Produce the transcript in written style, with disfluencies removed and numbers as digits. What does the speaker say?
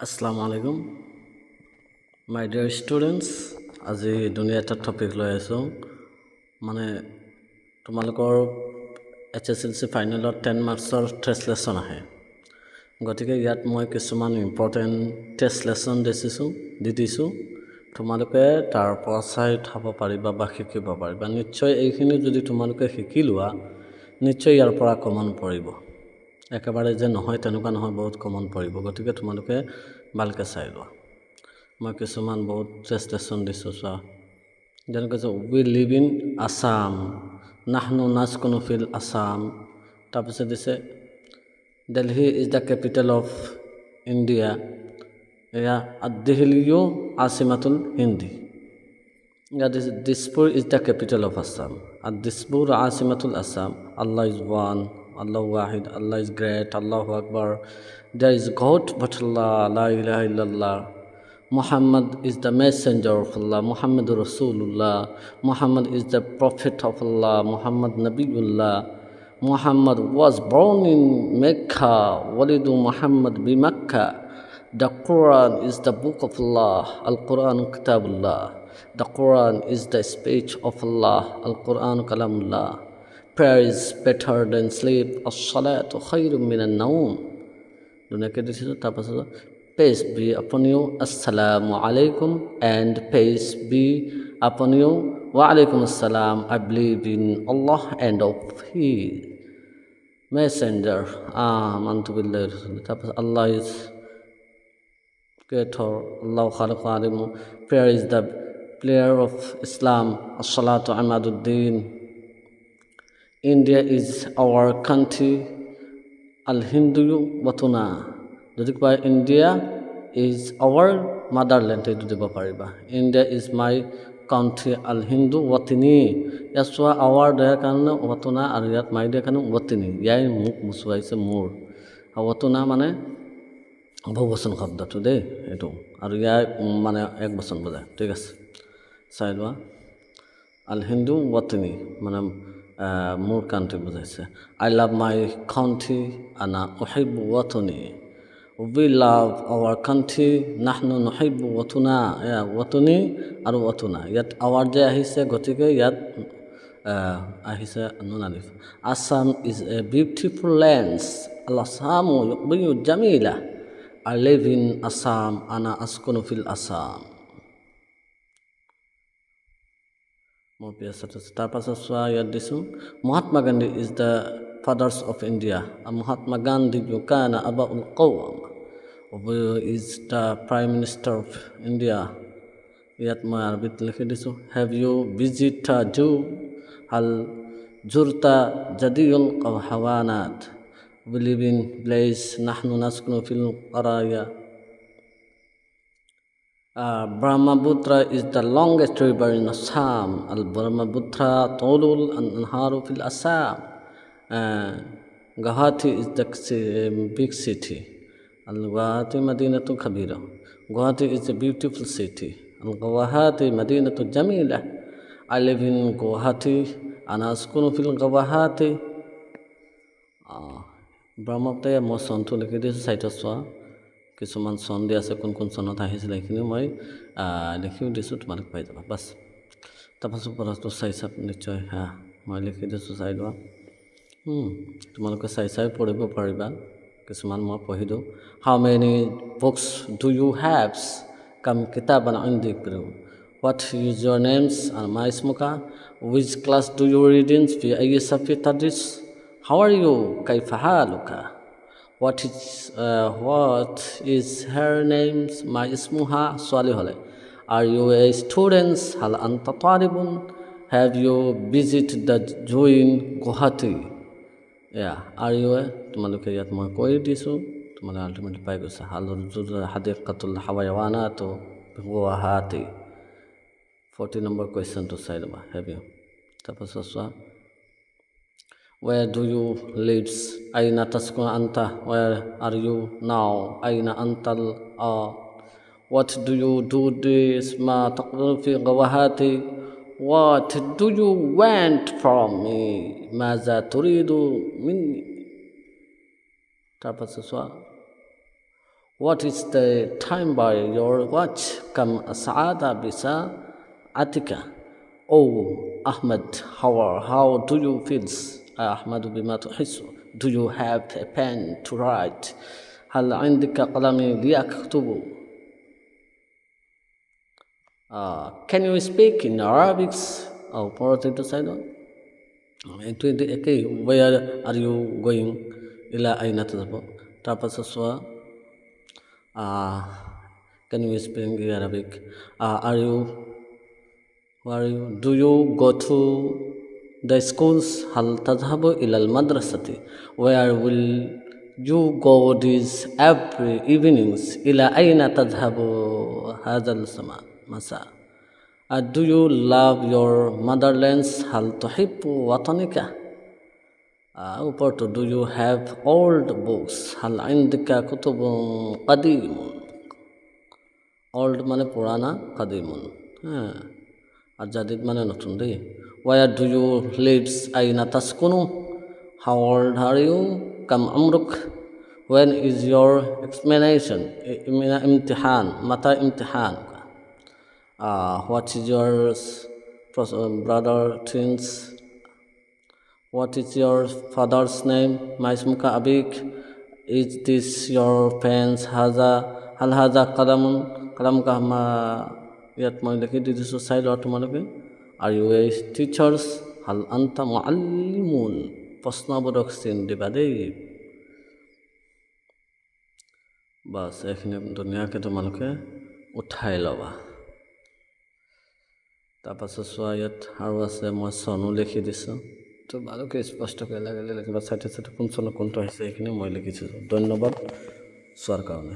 Assalamu alaikum, my dear students. আজি দুনিয়া এটা টপিক লৈ আছোঁ মানে তোমালোকৰ HSLC ফাইনেলত 10 মাৰ্কছৰ টেষ্ট লেসন আহে গতিকে ইয়াত মই কিছুমান ইম্পৰ্টেণ্ট টেষ্ট লেসন দিছোঁ তোমালোকে তাৰ পৰা চাই থাব পাৰিবা বা শিকিব পাৰিবা নিশ্চয় এইখিনি যদি তোমালোকে শিকি লোৱা নিশ্চয় ইয়াৰ পৰা কমন পৰিব একেবাৰে যে নহয় তেনেকুৱা নহয় বহুত কমন পৰিব গতিকে তোমালোকে ভালকৈ চাই লোৱা মই কিছুমান বহুত টেষ্ট লেসন দিছোঁ চোৱা যেনেকৈ উই লিভ ইন আসাম নাহনু নাসকোনো ফিল আসাম তাৰপিছত দিছে Delhi is the capital of India এয়া দিল্লীও আসিমাতুল হিন্দি ইয়াত দিছে Dispur is the capital of Assam Dispur আসিমাতুল Assam Allah is one Allah Wahid, Allah is great, Allahu Akbar. There is God but Allah, La ilaha illallah. Muhammad is the messenger of Allah, Muhammad Rasulullah. Muhammad is the prophet of Allah, Muhammad Nabiullah. Muhammad was born in Mecca, Walidu Muhammad bi Mecca. The Quran is the book of Allah, Al-Quran Kitabullah. The Quran is the speech of Allah, Al-Quran Kalamullah. Prayer is better than sleep. As-salatu khayrun minan naum. Dunake disitu tapasala peace be upon you. Assalamu alaikum and peace be upon you. Wa alaikum assalam. I believe in Allah and of His messenger. Amantu billahi rasul. Tapas Allah is creator. Allah khaliqu alimu. Prayer is the pillar of Islam. As-salatu amaduddin. India is our country, Al-Hindu Watuna. যদি কোৱা India is our motherland, এইটো দিব পাৰিবা India is my country, Al-Hindu Watini. ইয়াত চোৱা our দিয়াৰ কাৰণে Watuna আৰু ইয়াত my দিয়াৰ কাৰণে Watini. ইয়াই মোক মুচুৱাইছে মোৰ Watuna মানে বহুবচন শব্দটো দেই এইটো আৰু ইয়াই মানে এক বচন বুজায় ঠিক আছে চাই লোৱা Al-Hindu Watini মানে more country বুঝাইছে I love my country ana uhibbu watani we love our country nahnu nuhibbu watuna ya watani aru watuna yat our je ahise gotike yat ahise nun alif Assam is a beautiful land al-Assam yuqbiyu jamila I live in Assam ana askunu fil Assam Mahatma Gandhi is the fathers of India. Mahatma Gandhi Kana Abul Qawm is the Prime Minister of India. Yat Mayarbit Likidisu. Have you visited Jew? Hal Jurta Jadiul Hawanat. We live in place Nahnu Naskunu fil Qaraya. Brahmaputra is the longest river in Assam. Al-Brahmaputra Tolul and Anharu fil Assam. Guwahati is the big city. Al-Guwahati Madinatu Kabira. Guwahati is a beautiful city. Al-Guwahati Madinatu Jamila. I live in Guwahati and askunu fil Guwahati. Brahmaputra most on to like this site as well. কিছুমান চন দি আছে কোন কোন চনত আহিছিল এইখিনি মই লিখিও দিছোঁ তোমালোক পাই যাবা বাছ তাৰপাছত পঢ়াটো চাই চাপ নিশ্চয় মই লিখি দিছোঁ চাই লোৱা তোমালোকে চাই পঢ়িব পাৰিবা কিছুমান মই পঢ়ি দিওঁ how many books do you haves কাম কিতাবান ইনদিক হোৱাট ইজ ইউৰ নেমছ আৰু মা ইছমুকা which class do you readings ফি আই সাফি তাদিছ হাউ আৰ ইউ কাইফা হালুকা What is her name? Ma ismuha swali hole. Are you a student? Hal anta talibun? Have you visited the zoo in Guwahati? Yeah. Are you a? Tumaluke yat moi koi disu. Tumale ultimately pai gusa. Hal hadiqatul hayawanat Guwahati. 40 number question to side ba. Have you? Tapasaswa. Where do you live? Aina taskuna anta? Where are you now? Aina antal? What do you do this? Ma taqulu fi Guwahati? What do you want from me? Maza turidu minni? Tapasaswa. What is the time by your watch? Kam as'ada bisa atika. Oh, Ahmed, how do you feel? Ahmadu bima tuhissu. Do you have a pen to write? هل عندك قلم ليكتب? Can you speak in Arabic? পরতে একটু side এইটো একেই where are you going? ইলা আইনাতে যাব তাৰপাছত চোৱা can you speak in Arabic? Are you do you go to the schools? هل تذهب إلى المدرسة? Where will you go these every evenings? إلى أين تذهب هذا المساء? Do you love your motherlands? هل تحب وطنك? উপরটো do you have old books? هل عندك كتب قديم? old মানে পুরানা, قديم হ্যাঁ আর Jadid মানে নতুন দেই where do you live? أين تسكن? how old are you? كم عمرك? when is your examination? امتحان متى امتحان? what is your brother twins? what is your father's name? ما اسمك أبيك? is this your pens? هل هذا قلم قلمك ما ইয়াত মই লিখি দি দিছোঁ চাই লোৱা তোমালোকে are you a teachers? هل أنت معلمون? প্ৰশ্নবোধক চিন দিবা দেই বাছ এইখিনি ধুনীয়াকৈ তোমালোকে উঠাই ল'বা তাৰপাছত চোৱা ইয়াত আৰু আছে মই চনো লিখি দিছোঁ তো ভালকৈ স্পষ্টকৈ লাগিলে লিখিবা চাইতে চাইতে কোন চনত কোনটো আহিছে এইখিনি মই লিখিছোঁ ধন্যবাদ চোৱাৰ কাৰণে